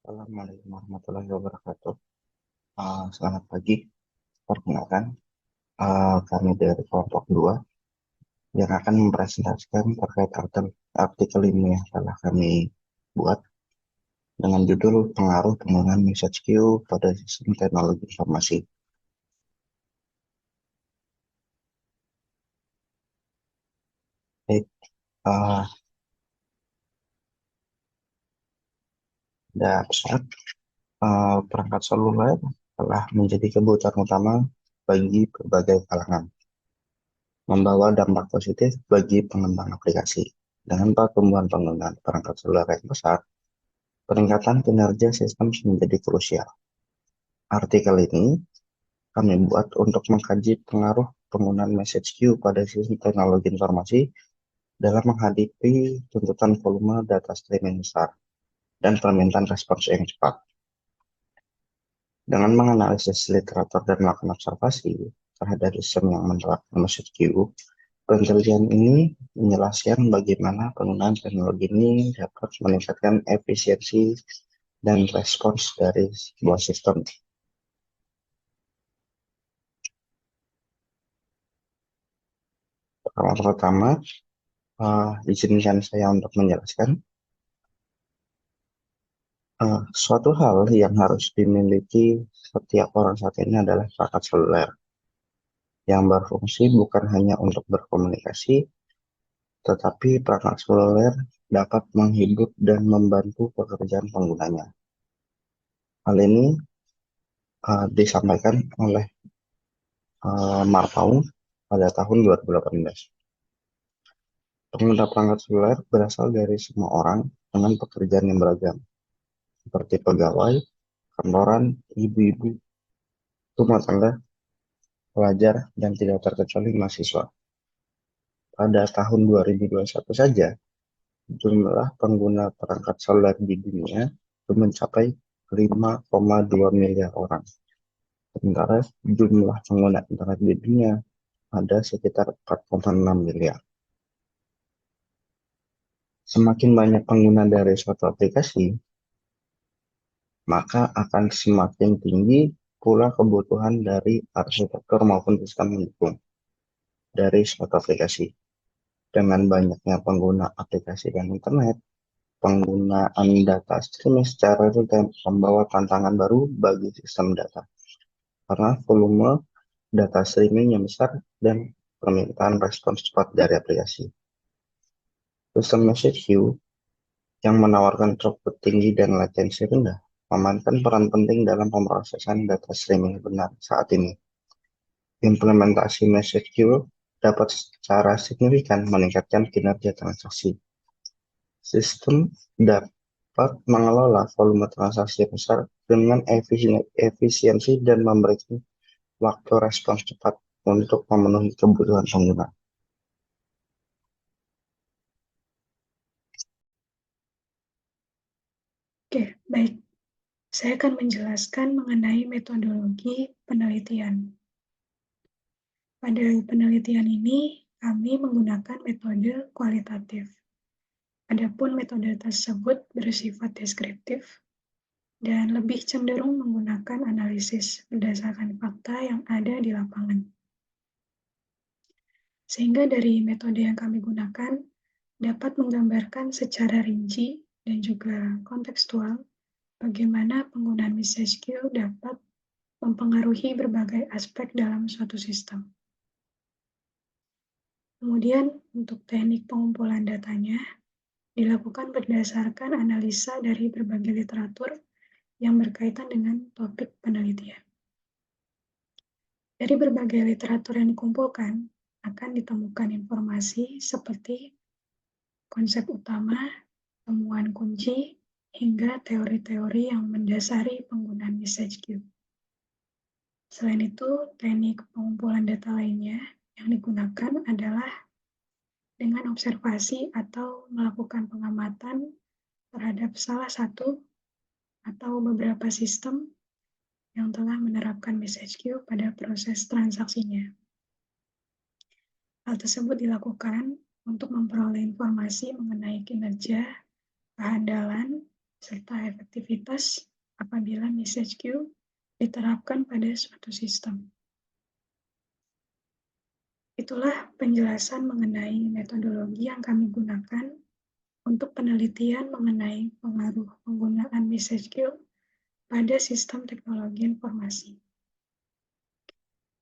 Assalamualaikum warahmatullahi wabarakatuh. Selamat pagi. Perkenalkan, kami dari kelompok 2 yang akan mempresentasikan terkait artikel ini yang telah kami buat dengan judul pengaruh penggunaan message queue pada sistem teknologi informasi. Baik, uh, abstrak, perangkat seluler telah menjadi kebutuhan utama bagi berbagai kalangan, membawa dampak positif bagi pengembang aplikasi. Dengan pertumbuhan penggunaan perangkat seluler yang besar, peningkatan kinerja sistem menjadi krusial. Artikel ini kami buat untuk mengkaji pengaruh penggunaan message queue pada sistem teknologi informasi dalam menghadapi tuntutan volume data streaming besar dan permintaan respons yang cepat. Dengan menganalisis literatur dan melakukan observasi terhadap sistem yang menerapkan message queue, penelitian ini menjelaskan bagaimana penggunaan teknologi ini dapat meningkatkan efisiensi dan respons dari sebuah sistem. Pertama, izinkan saya untuk menjelaskan suatu hal yang harus dimiliki setiap orang saat ini adalah perangkat seluler yang berfungsi bukan hanya untuk berkomunikasi, tetapi perangkat seluler dapat menghibur dan membantu pekerjaan penggunanya. Hal ini disampaikan oleh Marpaung pada tahun 2018. Pengguna perangkat seluler berasal dari semua orang dengan pekerjaan yang beragam, seperti pegawai, kantoran, ibu-ibu, rumah tangga, pelajar, dan tidak terkecuali mahasiswa. Pada tahun 2021 saja, jumlah pengguna perangkat seluler di dunia itu mencapai 5,2 miliar orang. Sementara jumlah pengguna internet di dunia ada sekitar 4,6 miliar. Semakin banyak pengguna dari suatu aplikasi, maka akan semakin tinggi pula kebutuhan dari arsitektur maupun sistem mendukung dari suatu aplikasi. Dengan banyaknya pengguna aplikasi dan internet, penggunaan data streaming secara real-time membawa tantangan baru bagi sistem data. Karena volume data streaming yang besar dan permintaan respons cepat dari aplikasi. Sistem message queue yang menawarkan throughput tinggi dan latensi rendah memainkan peran penting dalam pemrosesan data streaming benar saat ini. Implementasi message queue dapat secara signifikan meningkatkan kinerja transaksi. Sistem dapat mengelola volume transaksi besar dengan efisiensi dan memberikan waktu respons cepat untuk memenuhi kebutuhan pengguna. Oke, baik. Saya akan menjelaskan mengenai metodologi penelitian. Pada penelitian ini, kami menggunakan metode kualitatif. Adapun metode tersebut bersifat deskriptif dan lebih cenderung menggunakan analisis berdasarkan fakta yang ada di lapangan. Sehingga dari metode yang kami gunakan dapat menggambarkan secara rinci dan juga kontekstual bagaimana penggunaan message queue dapat mempengaruhi berbagai aspek dalam suatu sistem. Kemudian, untuk teknik pengumpulan datanya dilakukan berdasarkan analisa dari berbagai literatur yang berkaitan dengan topik penelitian. Dari berbagai literatur yang dikumpulkan, akan ditemukan informasi seperti konsep utama, temuan kunci, hingga teori-teori yang mendasari penggunaan message queue. Selain itu, teknik pengumpulan data lainnya yang digunakan adalah dengan observasi atau melakukan pengamatan terhadap salah satu atau beberapa sistem yang telah menerapkan message queue pada proses transaksinya. Hal tersebut dilakukan untuk memperoleh informasi mengenai kinerja, kehandalan, serta efektivitas apabila message queue diterapkan pada suatu sistem. Itulah penjelasan mengenai metodologi yang kami gunakan untuk penelitian mengenai pengaruh penggunaan message queue pada sistem teknologi informasi.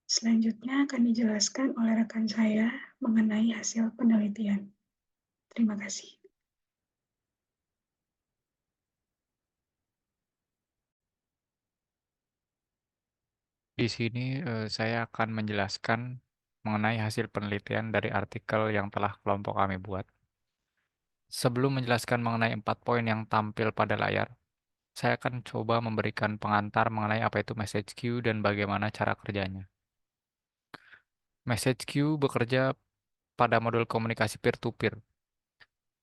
Selanjutnya akan dijelaskan oleh rekan saya mengenai hasil penelitian. Terima kasih. Di sini saya akan menjelaskan mengenai hasil penelitian dari artikel yang telah kelompok kami buat. Sebelum menjelaskan mengenai 4 poin yang tampil pada layar, saya akan coba memberikan pengantar mengenai apa itu message queue dan bagaimana cara kerjanya. Message queue bekerja pada modul komunikasi peer-to-peer.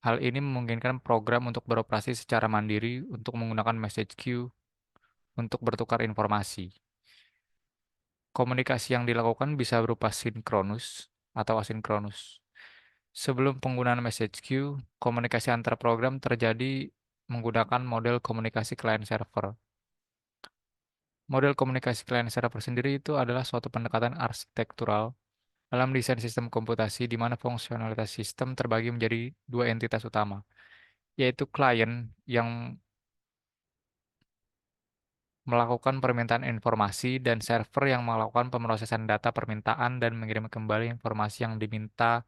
Hal ini memungkinkan program untuk beroperasi secara mandiri untuk menggunakan message queue untuk bertukar informasi. Komunikasi yang dilakukan bisa berupa sinkronus atau asinkronus. Sebelum penggunaan message queue, komunikasi antar program terjadi menggunakan model komunikasi client-server. Model komunikasi client-server sendiri itu adalah suatu pendekatan arsitektural dalam desain sistem komputasi di mana fungsionalitas sistem terbagi menjadi dua entitas utama, yaitu klien yang melakukan permintaan informasi dan server yang melakukan pemrosesan data permintaan dan mengirim kembali informasi yang diminta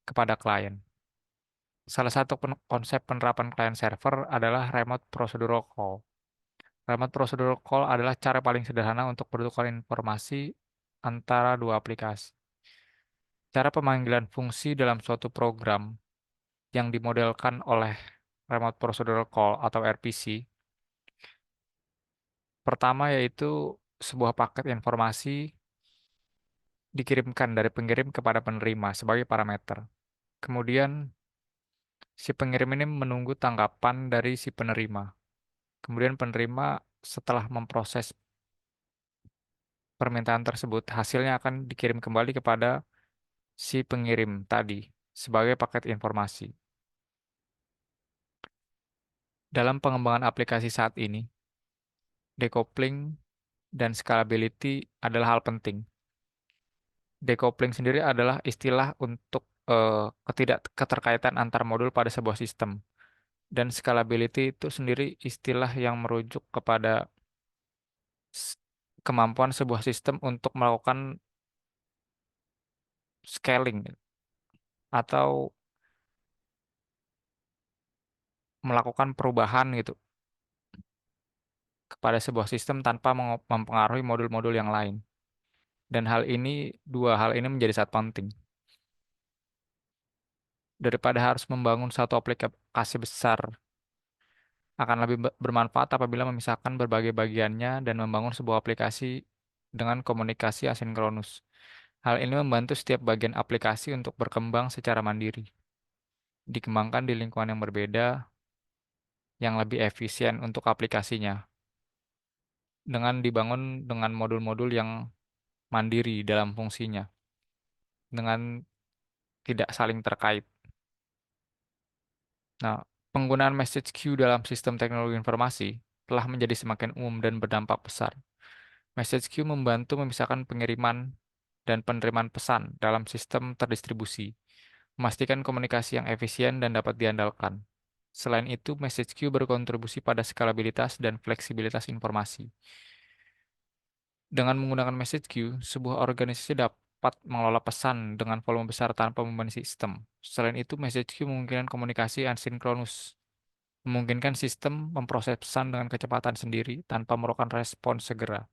kepada klien. Salah satu konsep penerapan client server adalah remote procedural call. Remote procedural call adalah cara paling sederhana untuk bertukar informasi antara dua aplikasi. Cara pemanggilan fungsi dalam suatu program yang dimodelkan oleh remote procedural call atau RPC. Pertama yaitu sebuah paket informasi dikirimkan dari pengirim kepada penerima sebagai parameter. Kemudian si pengirim ini menunggu tanggapan dari si penerima. Kemudian penerima setelah memproses permintaan tersebut, hasilnya akan dikirim kembali kepada si pengirim tadi sebagai paket informasi. Dalam pengembangan aplikasi saat ini, decoupling dan scalability adalah hal penting. Decoupling sendiri adalah istilah untuk keterkaitan antar modul pada sebuah sistem. Dan scalability itu sendiri istilah yang merujuk kepada s- kemampuan sebuah sistem untuk melakukan scaling atau melakukan perubahan gitu kepada sebuah sistem tanpa mempengaruhi modul-modul yang lain. Dan dua hal ini menjadi sangat penting. Daripada harus membangun satu aplikasi besar, akan lebih bermanfaat apabila memisahkan berbagai bagiannya dan membangun sebuah aplikasi dengan komunikasi asinkronus. Hal ini membantu setiap bagian aplikasi untuk berkembang secara mandiri, dikembangkan di lingkungan yang berbeda, yang lebih efisien untuk aplikasinya, dengan dibangun dengan modul-modul yang mandiri dalam fungsinya, dengan tidak saling terkait. Nah, penggunaan message queue dalam sistem teknologi informasi telah menjadi semakin umum dan berdampak besar. Message queue membantu memisahkan pengiriman dan penerimaan pesan dalam sistem terdistribusi, memastikan komunikasi yang efisien dan dapat diandalkan. Selain itu, message queue berkontribusi pada skalabilitas dan fleksibilitas informasi. Dengan menggunakan message queue, sebuah organisasi dapat mengelola pesan dengan volume besar tanpa membebani sistem. Selain itu, message queue memungkinkan komunikasi asinkronus, memungkinkan sistem memproses pesan dengan kecepatan sendiri tanpa memerlukan respons segera.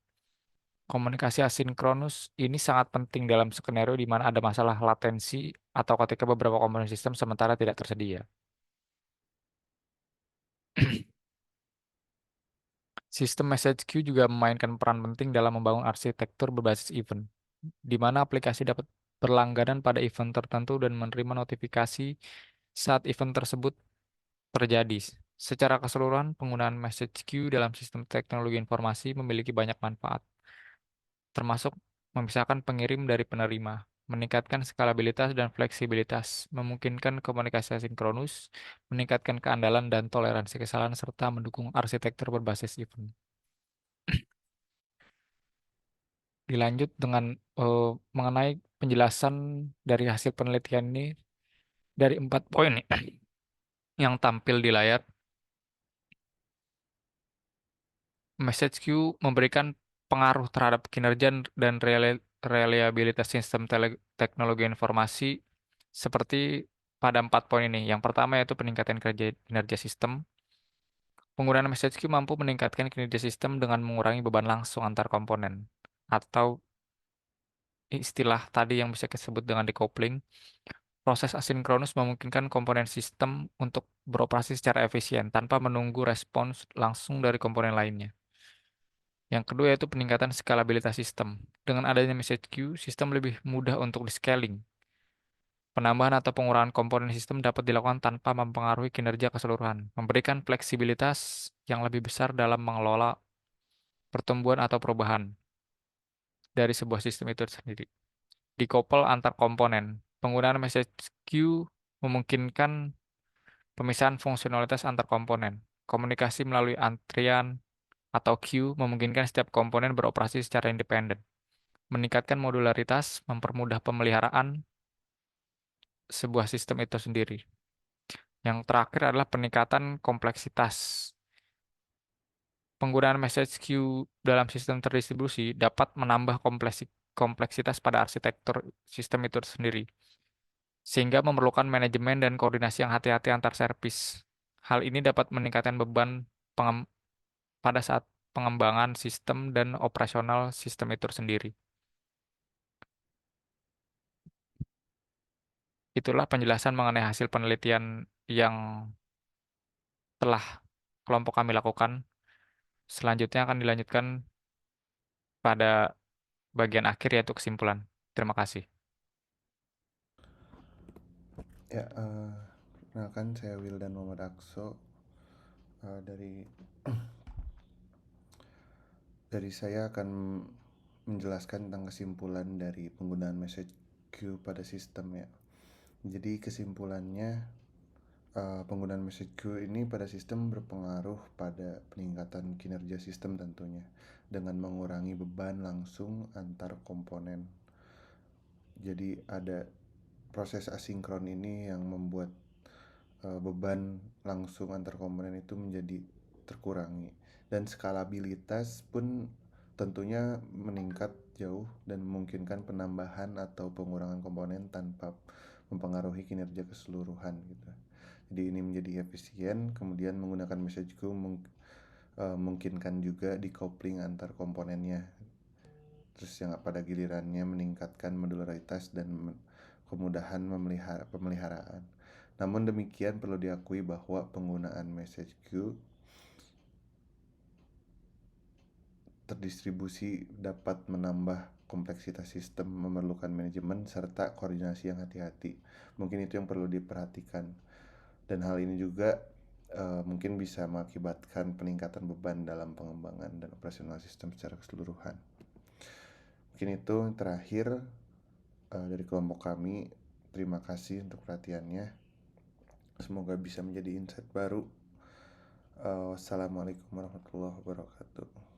Komunikasi asinkronus ini sangat penting dalam skenario di mana ada masalah latensi atau ketika beberapa komponen sistem sementara tidak tersedia. Sistem message queue juga memainkan peran penting dalam membangun arsitektur berbasis event, di mana aplikasi dapat berlangganan pada event tertentu dan menerima notifikasi saat event tersebut terjadi. Secara keseluruhan, penggunaan message queue dalam sistem teknologi informasi memiliki banyak manfaat, termasuk memisahkan pengirim dari penerima. meningkatkan skalabilitas dan fleksibilitas, memungkinkan komunikasi asinkronus, meningkatkan keandalan dan toleransi kesalahan, serta mendukung arsitektur berbasis event. Dilanjut dengan mengenai penjelasan dari hasil penelitian ini dari 4 poin nih, yang tampil di layar. Message queue memberikan pengaruh terhadap kinerja dan reliabilitas sistem teknologi informasi seperti pada 4 poin ini. Yang pertama yaitu peningkatan kinerja sistem. Penggunaan message queue mampu meningkatkan kinerja sistem dengan mengurangi beban langsung antar komponen. Atau istilah tadi yang bisa disebut dengan decoupling. Proses asinkronus memungkinkan komponen sistem untuk beroperasi secara efisien tanpa menunggu respons langsung dari komponen lainnya. Yang kedua yaitu peningkatan skalabilitas sistem. Dengan adanya message queue, sistem lebih mudah untuk di-scaling. Penambahan atau pengurangan komponen sistem dapat dilakukan tanpa mempengaruhi kinerja keseluruhan, memberikan fleksibilitas yang lebih besar dalam mengelola pertumbuhan atau perubahan dari sebuah sistem itu sendiri. Decouple antar komponen. Penggunaan message queue memungkinkan pemisahan fungsionalitas antar komponen. Komunikasi melalui antrian atau queue memungkinkan setiap komponen beroperasi secara independen, meningkatkan modularitas, mempermudah pemeliharaan sebuah sistem itu sendiri. Yang terakhir adalah peningkatan kompleksitas. Penggunaan message queue dalam sistem terdistribusi dapat menambah kompleksitas pada arsitektur sistem itu sendiri, sehingga memerlukan manajemen dan koordinasi yang hati-hati antar servis. Hal ini dapat meningkatkan beban pada saat pengembangan sistem dan operasional sistem itu sendiri. Itulah penjelasan mengenai hasil penelitian yang telah kelompok kami lakukan. Selanjutnya akan dilanjutkan pada bagian akhir yaitu kesimpulan. Terima kasih. Ya, perkenalkan saya Wildan Muhammad Akso. Dari saya akan menjelaskan tentang kesimpulan dari penggunaan message queue pada sistem ya. Jadi kesimpulannya, penggunaan message queue ini pada sistem berpengaruh pada peningkatan kinerja sistem tentunya, dengan mengurangi beban langsung antar komponen. Jadi ada proses asinkron ini yang membuat beban langsung antar komponen itu menjadi terkurangi, dan skalabilitas pun tentunya meningkat jauh dan memungkinkan penambahan atau pengurangan komponen tanpa mempengaruhi kinerja keseluruhan gitu. Jadi ini menjadi efisien. Kemudian menggunakan message queue memungkinkan juga decoupling antar komponennya. Terus yang pada gilirannya meningkatkan modularitas dan kemudahan pemeliharaan. Namun demikian perlu diakui bahwa penggunaan message queue terdistribusi dapat menambah kompleksitas sistem, memerlukan manajemen serta koordinasi yang hati-hati. Mungkin itu yang perlu diperhatikan. Dan hal ini juga mungkin bisa mengakibatkan peningkatan beban dalam pengembangan dan operasional sistem secara keseluruhan. Mungkin itu yang terakhir dari kelompok kami. Terima kasih untuk perhatiannya. Semoga bisa menjadi insight baru. Wassalamualaikum warahmatullahi wabarakatuh.